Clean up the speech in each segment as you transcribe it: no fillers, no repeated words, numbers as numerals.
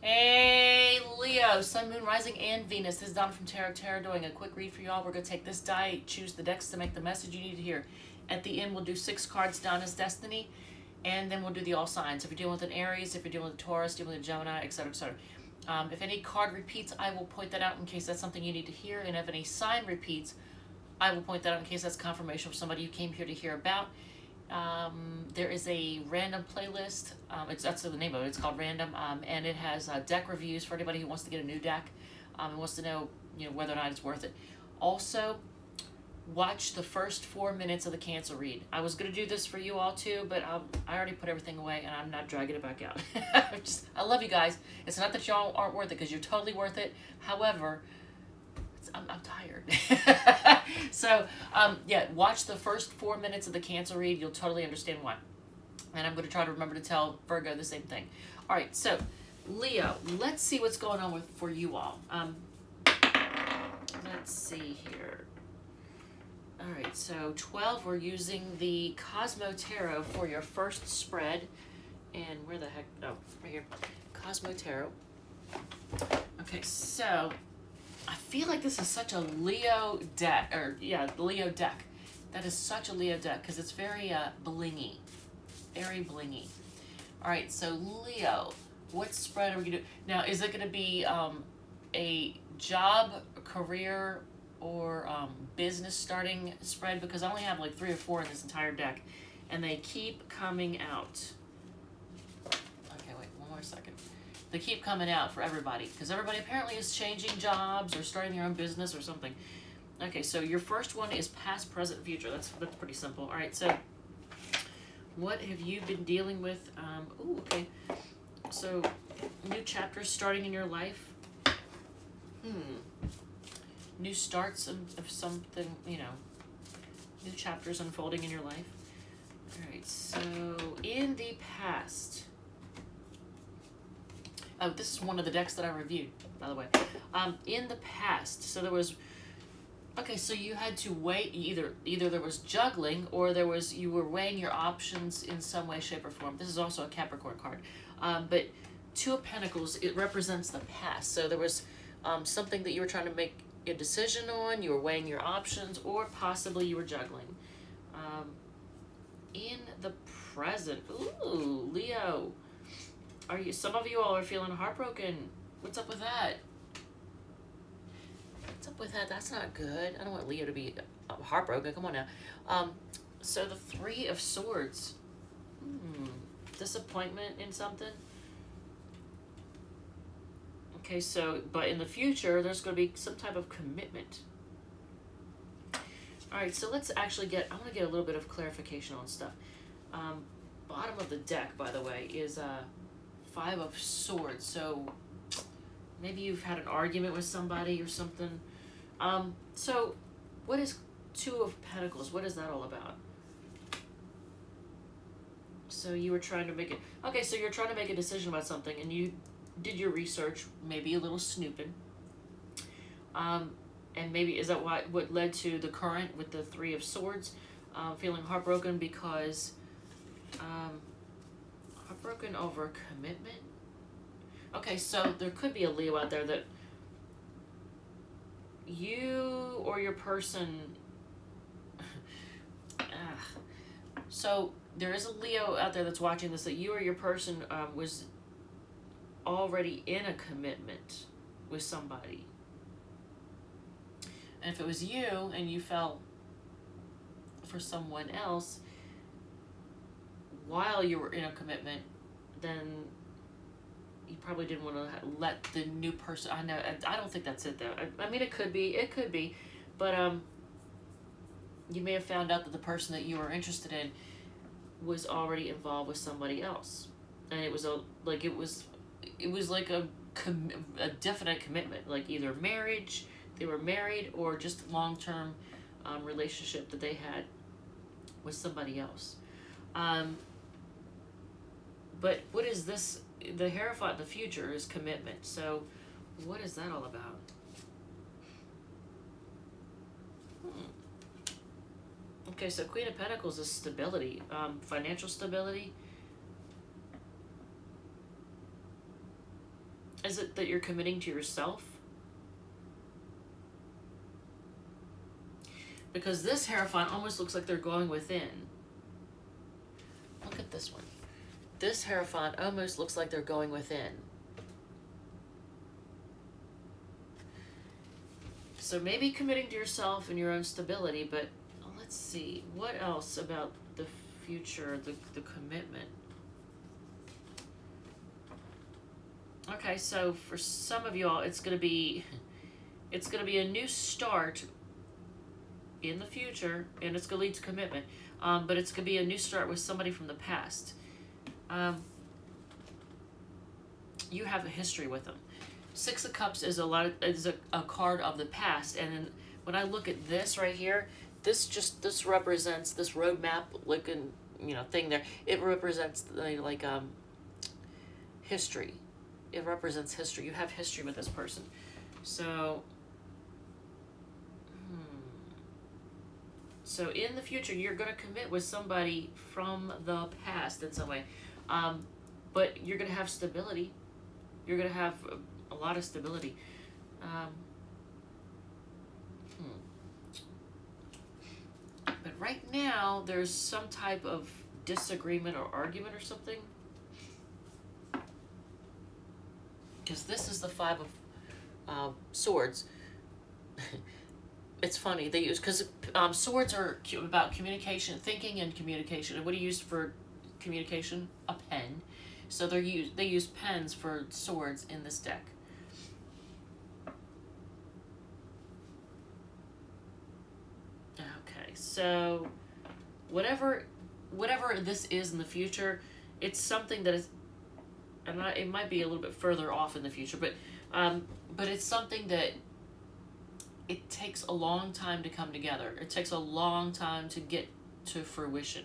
Hey Leo, Sun, Moon, Rising, and Venus. This is Donna from Tarot doing a quick read for y'all. We're going to take this die, choose the decks to make the message you need to hear. At the end, we'll do 6 cards, Donna's Destiny, and then we'll do the all signs. If you're dealing with an Aries, if you're dealing with a Taurus, dealing with a Gemini, etc., etc. If any card repeats, I will point that out in case that's something you need to hear, and if any sign repeats, I will point that out in case that's confirmation of somebody you came here to hear about. There is a random playlist. That's the name of it. It's called Random, and it has deck reviews for anybody who wants to get a new deck and wants to know, whether or not it's worth it. Also, watch the first 4 minutes of the cancel read. I was gonna do this for you all too, but I already put everything away, and I'm not dragging it back out. I love you guys. It's not that y'all aren't worth it, because you're totally worth it. However, I'm tired. So, yeah, watch the first 4 minutes of the cancel read. You'll totally understand why. And I'm going to try to remember to tell Virgo the same thing. All right, so Leo, let's see what's going on for you all. Let's see here. All right, so 12, we're using the Cosmo Tarot for your first spread. And where the heck? Oh, right here. Cosmo Tarot. Okay, so I feel like this is such a Leo deck, Leo deck. That is such a Leo deck because it's very blingy, very blingy. All right, so Leo, what spread are we gonna do now? Is it gonna be a job, career, or business starting spread? Because I only have like 3 or 4 in this entire deck, and they keep coming out. Okay, wait, one more second. They keep coming out for everybody because everybody apparently is changing jobs or starting their own business or something. Okay, so your first one is past, present, future. That's pretty simple. All right, so what have you been dealing with? Okay. So new chapters starting in your life. New starts of something, new chapters unfolding in your life. All right, so in the past. Oh, this is one of the decks that I reviewed, by the way. In the past, so there was, okay, so you had to weigh, either there was juggling or you were weighing your options in some way, shape, or form. This is also a Capricorn card. But 2 of Pentacles, it represents the past. So there was something that you were trying to make a decision on, you were weighing your options, or possibly you were juggling. In the present, ooh, Leo. Some of you all are feeling heartbroken. What's up with that? What's up with that? That's not good. I don't want Leo to be heartbroken. Come on now. So the 3 of Swords. Disappointment in something. Okay, so, but in the future, there's going to be some type of commitment. All right, so let's actually I want to get a little bit of clarification on stuff. Bottom of the deck, by the way, is 5 of Swords. So maybe you've had an argument with somebody or something. So what is 2 of Pentacles? What is that all about? So you were trying to make it, okay, so you're trying to make a decision about something and you did your research, maybe a little snooping. And maybe is that what led to the current with the 3 of Swords? Feeling heartbroken because heartbroken over commitment. Okay, so there could be a Leo out there that you or your person. So there is a Leo out there that's watching this that you or your person was already in a commitment with somebody. And if it was you and you fell for someone else while you were in a commitment, then you probably didn't want to let the new person. I know. I don't think that's it though. I mean, it could be, but you may have found out that the person that you were interested in was already involved with somebody else, and it was like a definite commitment, like either marriage, they were married, or just long-term relationship that they had with somebody else. But what is this? The Hierophant in the future is commitment. So what is that all about? Okay, so Queen of Pentacles is stability, financial stability. Is it that you're committing to yourself? Because this Hierophant almost looks like they're going within. Look at this one. This Hierophant almost looks like they're going within. So maybe committing to yourself and your own stability, but let's see. What else about the future, the commitment? Okay, so for some of y'all, it's gonna be a new start in the future, and it's gonna lead to commitment. But it's gonna be a new start with somebody from the past. You have a history with them. Six of Cups is a card of the past, and then when I look at this right here, this represents this roadmap looking thing there. It represents history. It represents history. You have history with this person. So, so in the future, you're going to commit with somebody from the past in some way. But you're going to have stability. You're going to have a lot of stability. But right now, there's some type of disagreement or argument or something. Because this is the Five of Swords. It's funny, they use, because swords are about communication, thinking and communication. And what do you use for communication? A pen. So they use pens for swords in this deck. Okay, so whatever this is in the future, it's something that is, and it might be a little bit further off in the future, but it's something that it takes a long time to come together. It takes a long time to get to fruition.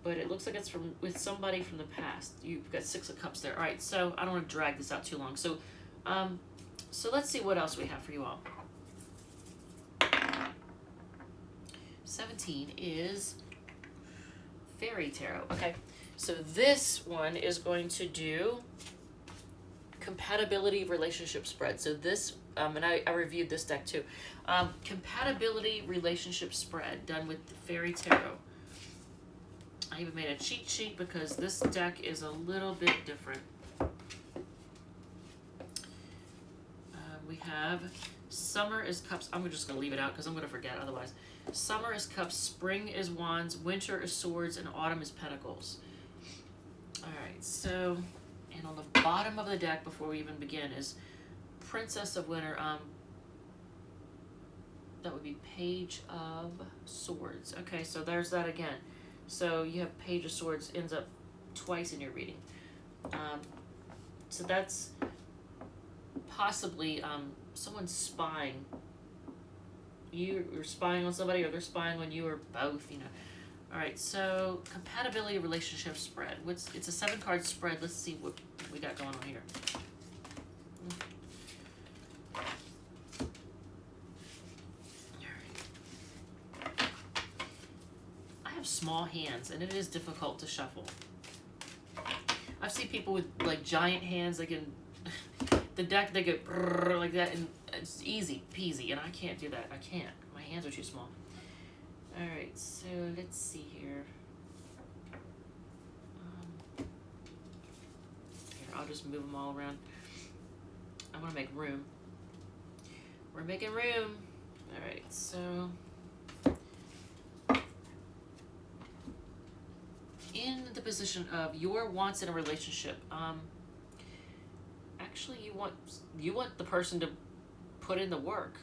But it looks like it's with somebody from the past. You've got Six of Cups there. All right, so I don't want to drag this out too long. So, so let's see what else we have for you all. 17 is Fairy Tarot. Okay, so this one is going to do compatibility relationship spread. So this, and I reviewed this deck too. Compatibility relationship spread done with the Fairy Tarot. I even made a cheat sheet because this deck is a little bit different. We have Summer is Cups. I'm just going to leave it out because I'm going to forget otherwise. Summer is Cups, Spring is Wands, Winter is Swords, and Autumn is Pentacles. Alright, so, and on the bottom of the deck before we even begin is Princess of Winter. That would be Page of Swords. Okay, so there's that again. So you have Page of Swords ends up twice in your reading. So that's possibly someone spying. You're spying on somebody, or they're spying on you, or both, All right, so compatibility relationship spread. It's a 7-card spread. Let's see what we got going on here. Small hands, and it is difficult to shuffle. I've seen people with like giant hands. They can the deck, they go like that, and it's easy peasy, and I can't do that. I can't. My hands are too small. All right, so let's see here. Here, I'll just move them all around. I want to make room. We're making room. All right, so in the position of your wants in a relationship, actually you want the person to put in the work.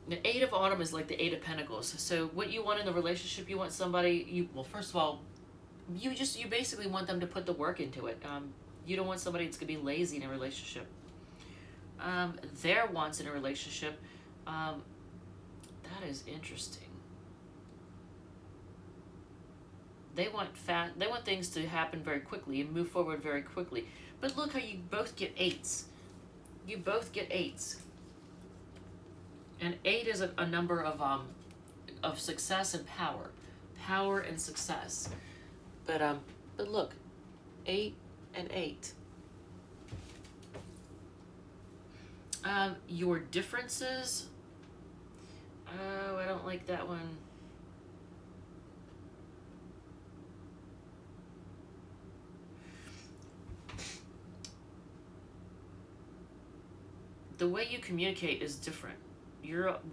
The Eight of Autumn is like the Eight of Pentacles. So what you want in the relationship, you want somebody, well, first of all, you basically want them to put the work into it. You don't want somebody that's going to be lazy in a relationship. Their wants in a relationship, that is interesting. They want things to happen very quickly and move forward very quickly. But look how you both get eights. You both get eights. And 8 is a number of success and power and success. But look, 8 and 8. Your differences. Oh, I don't like that one. The way you communicate is different.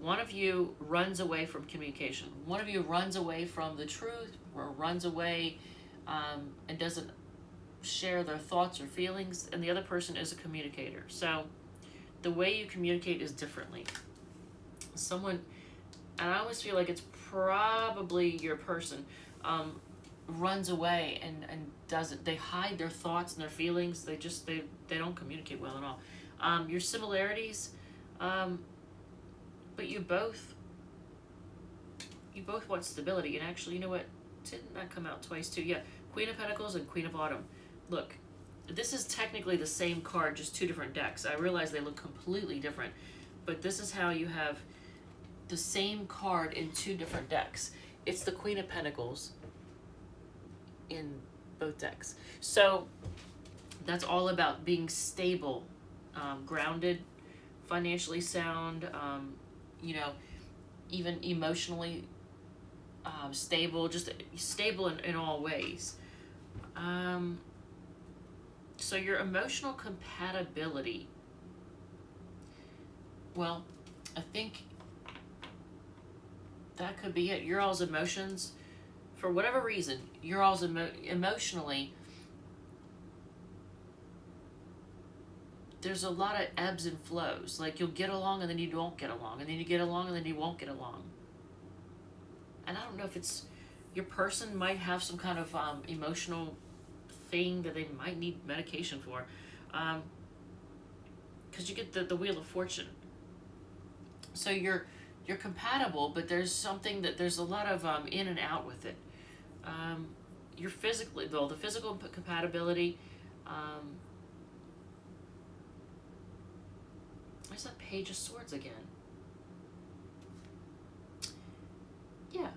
One of you runs away from communication. One of you runs away from the truth, or runs away and doesn't share their thoughts or feelings, and the other person is a communicator. So the way you communicate is differently. And I always feel like it's probably your person runs away and doesn't. They hide their thoughts and their feelings. They don't communicate well at all. Your similarities, but you both want stability. And actually, you know what? Didn't that come out twice too? Yeah, Queen of Pentacles and Queen of Autumn. Look, this is technically the same card, just two different decks. I realize they look completely different, but this is how you have the same card in two different decks. It's the Queen of Pentacles in both decks. So that's all about being stable, grounded, financially sound, even emotionally stable, just stable in all ways. So your emotional compatibility, well, I think that could be it. Your all's emotions, for whatever reason, your all's emotionally, there's a lot of ebbs and flows. Like, you'll get along and then you won't get along, and then you get along and then you won't get along. And I don't know if it's, your person might have some kind of emotional thing that they might need medication for. Because you get the Wheel of Fortune. So you're compatible, but there's something that there's a lot of in and out with it. You're physically, though, the physical compatibility, there's that Page of Swords again. Yeah,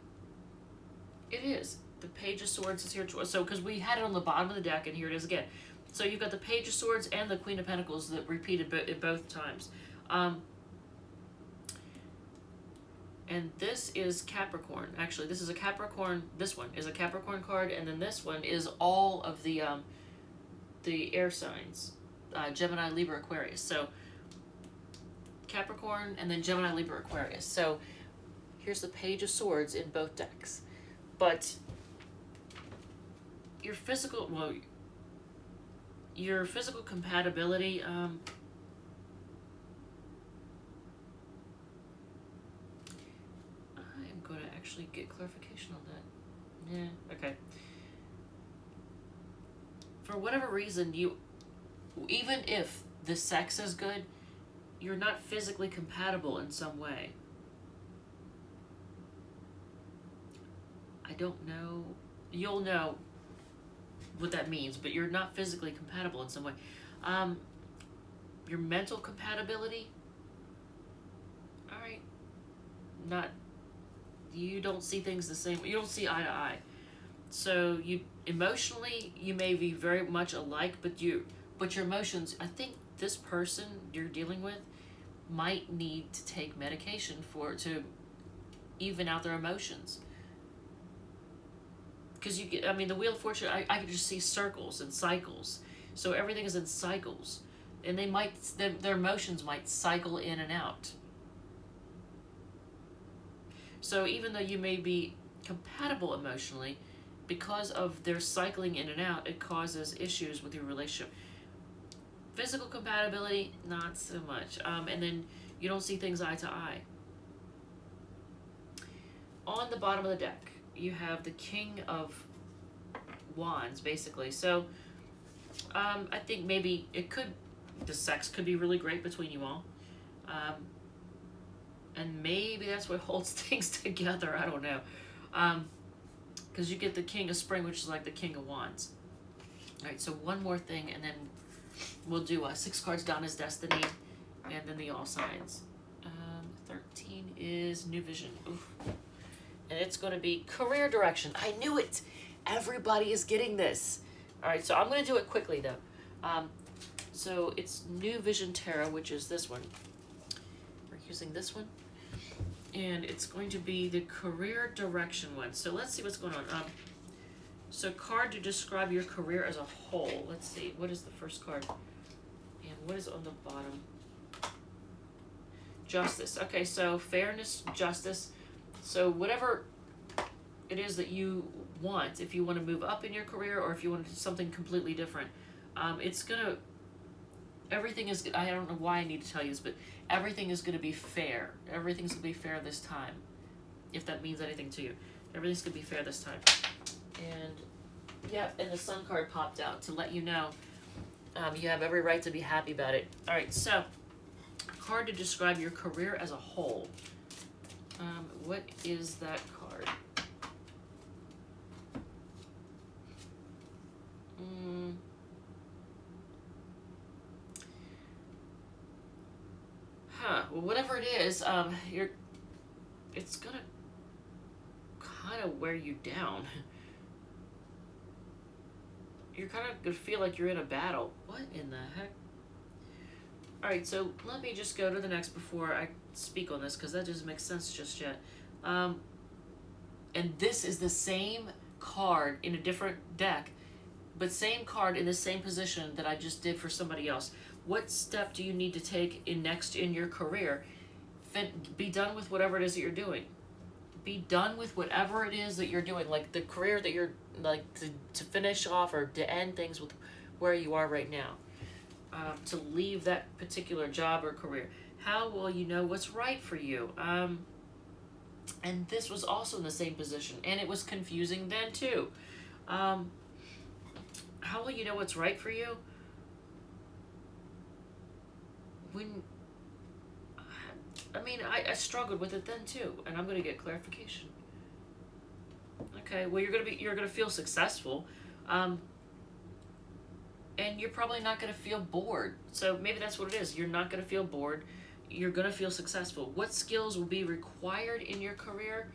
it is. The Page of Swords is here. So, because we had it on the bottom of the deck, and here it is again. So you've got the Page of Swords and the Queen of Pentacles that repeated at both times. And this is Capricorn. Actually, this is a Capricorn. This one is a Capricorn card, and then this one is all of the air signs, Gemini, Libra, Aquarius. So Capricorn, and then Gemini, Libra, Aquarius. So here's the Page of Swords in both decks. But your physical compatibility, I'm going to actually get clarification on that. Yeah, okay. For whatever reason, even if the sex is good, you're not physically compatible in some way. I don't know. You'll know what that means, but you're not physically compatible in some way. Your mental compatibility, all right, you don't see things the same. You don't see eye to eye. So emotionally, you may be very much alike, but your emotions, I think this person you're dealing with might need to take medication to even out their emotions. Because the Wheel of Fortune, I can just see circles and cycles. So everything is in cycles. And their emotions might cycle in and out. So even though you may be compatible emotionally, because of their cycling in and out, it causes issues with your relationship. Physical compatibility, not so much. And then you don't see things eye to eye. On the bottom of the deck, you have the King of Wands, basically. So I think maybe the sex could be really great between you all. And maybe that's what holds things together. I don't know. Because you get the King of Spring, which is like the King of Wands. All right, so one more thing, and then we'll do 6 cards, Donna's Destiny, and then the All Signs. 13 is New Vision. Oof. And it's going to be career direction. I knew it. Everybody is getting this. All right, so I'm going to do it quickly, though. So it's New Vision Tarot, which is this one. We're using this one. And it's going to be the career direction one. So let's see what's going on. So card to describe your career as a whole. Let's see. What is the first card? And what is on the bottom? Justice. Okay, so fairness, justice. So whatever it is that you want, if you want to move up in your career or if you want to do something completely different, it's going to, everything is, I don't know why I need to tell you this, but everything is going to be fair. Everything's going to be fair this time, if that means anything to you. Everything's going to be fair this time. And, yeah, and the Sun card popped out to let you know you have every right to be happy about it. All right, so, card to describe your career as a whole. What is that card? Well, whatever it is, it's gonna kind of wear you down. You're kind of gonna feel like you're in a battle. What in the heck? Alright, so let me just go to the next before I speak on this, because that doesn't make sense just yet. And this is the same card in a different deck, but same card in the same position that I just did for somebody else. What step do you need to take next in your career? Be done with whatever it is that you're doing. Be done with whatever it is that you're doing, like the career that you're, like, to finish off or to end things with where you are right now. To leave that particular job or career. How will you know what's right for you? And this was also in the same position, and it was confusing then too. How will you know what's right for you? I struggled with it then too, and I'm gonna get clarification. Okay, well you're gonna feel successful, and you're probably not gonna feel bored. So maybe that's what it is. You're not gonna feel bored. You're gonna feel successful. What skills will be required in your career?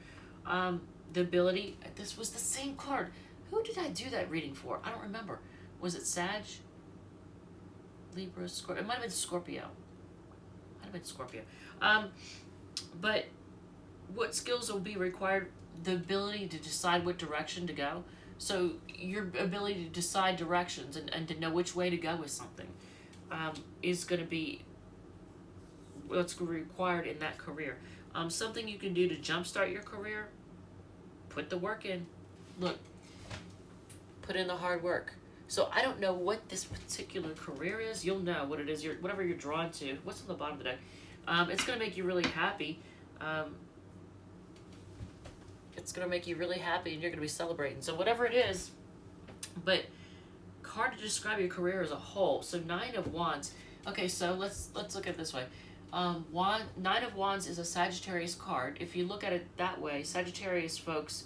The ability. This was the same card. Who did I do that reading for? I don't remember. Was it Sag? Libra, Scorpio. It might have been Scorpio. But what skills will be required? The ability to decide what direction to go. So your ability to decide directions and to know which way to go with something is going to be what's required in that career. Something you can do to jumpstart your career, put the work in. Look, put in the hard work. So I don't know what this particular career is. You'll know what it is. Whatever you're drawn to. What's on the bottom of the deck? It's going to make you really happy. It's going to make you really happy, and you're going to be celebrating. So whatever it is, but card to describe your career as a whole. So 9 of Wands. Okay, so let's look at it this way. 9 of Wands is a Sagittarius card. If you look at it that way, Sagittarius folks,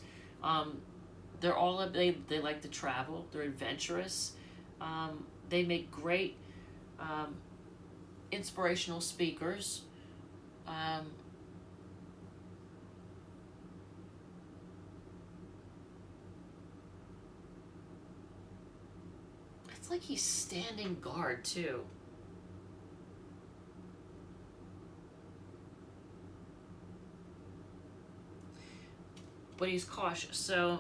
they like to travel. They're adventurous. They make great inspirational speakers. It's like he's standing guard too. But he's cautious. So,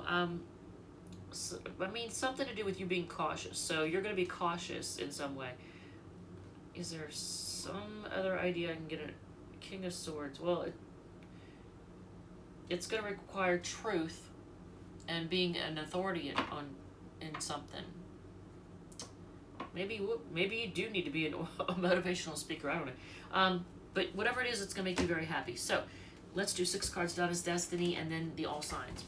something to do with you being cautious. So you're going to be cautious in some way. Is there some other idea I can get? A King of Swords. Well, it's going to require truth and being an authority in something. Maybe you do need to be a motivational speaker. I don't know. But whatever it is, it's going to make you very happy. So let's do 6 cards down as Destiny and then the all signs.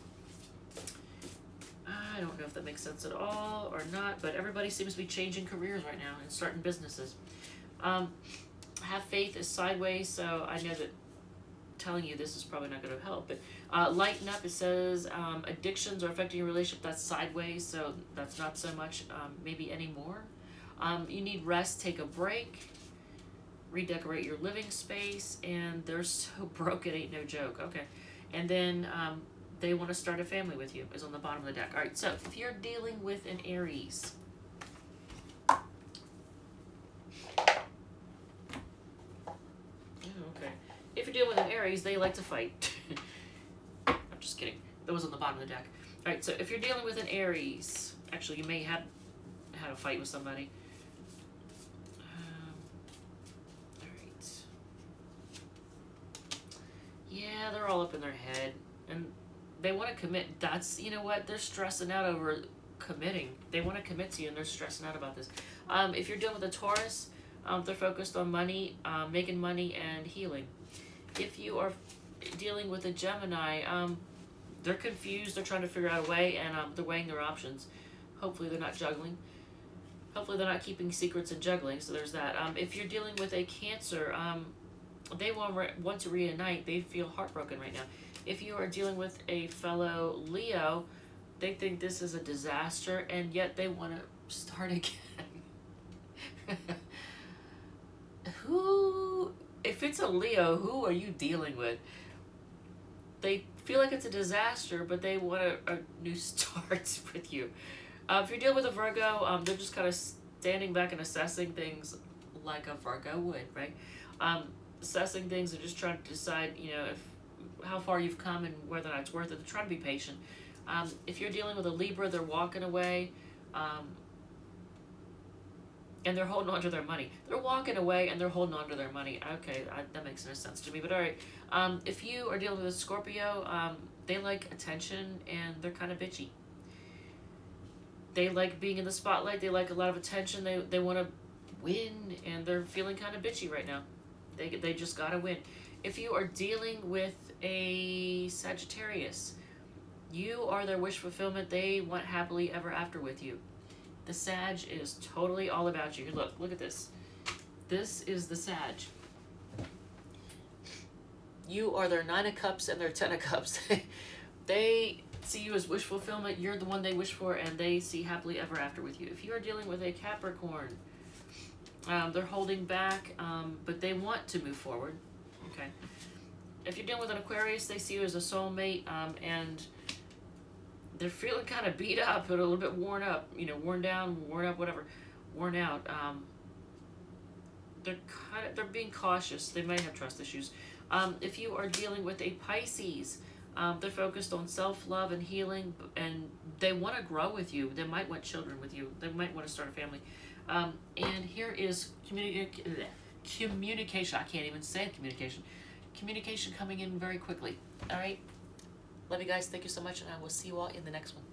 I don't know if that makes sense at all or not, but everybody seems to be changing careers right now and starting businesses. Have faith is sideways, so I know that telling you this is probably not going to help. But lighten up, it says addictions are affecting your relationship. That's sideways, so that's not so much maybe anymore. You need rest, take a break. redecorate your living space, and they're so broke it ain't no joke. Okay. And then they want to start a family with you, is on the bottom of the deck. All right, so if you're dealing with an Aries, okay, if you're dealing with an Aries, they like to fight. I'm just kidding. That was on the bottom of the deck. All right, so if you're dealing with an Aries, actually, you may have had a fight with somebody. All right. Yeah, they're all up in their head, and they want to commit. That's, you know what? They're stressing out over committing. They want to commit to you, and they're stressing out about this. If you're dealing with a Taurus, they're focused on money, making money, and healing. If you are dealing with a Gemini, they're confused. They're trying to figure out a way, and they're weighing their options. Hopefully, they're not juggling. Hopefully, they're not keeping secrets and juggling. So there's that. If you're dealing with a Cancer, they want to reunite. They feel heartbroken right now. If you are dealing with a fellow Leo, they think this is a disaster, and yet they want to start again. If it's a Leo, who are you dealing with? They feel like it's a disaster, but they want a new start with you. If you're dealing with a Virgo, they're just kind of standing back and assessing things like a Virgo would, right? Assessing things and just trying to decide, you know, how far you've come and whether or not it's worth it. They're trying to be patient. If you're dealing with a Libra, they're walking away, and they're holding on to their money. They're walking away and they're holding on to their money. Okay, that makes no sense to me, but all right. If you are dealing with a Scorpio, they like attention and they're kind of bitchy. They like being in the spotlight. They like a lot of attention. They want to win, and they're feeling kind of bitchy right now. They just gotta win. If you are dealing with a Sagittarius, you are their wish fulfillment. They want happily ever after with you. The Sag is totally all about you. Look at this. This is the Sag. You are their 9 of Cups and their 10 of Cups. They see you as wish fulfillment. You're the one they wish for, and they see happily ever after with you. If you are dealing with a Capricorn, they're holding back, but they want to move forward. Okay. If you're dealing with an Aquarius, they see you as a soulmate, and they're feeling kind of beat up, but a little bit worn up, you know, worn down, worn up, whatever, worn out. They're being cautious. They might have trust issues. If you are dealing with a Pisces, they're focused on self-love and healing, and they want to grow with you. They might want children with you. They might want to start a family. And here is communication. I can't even say communication. Communication coming in very quickly. All right. Love you guys. Thank you so much, and I will see you all in the next one.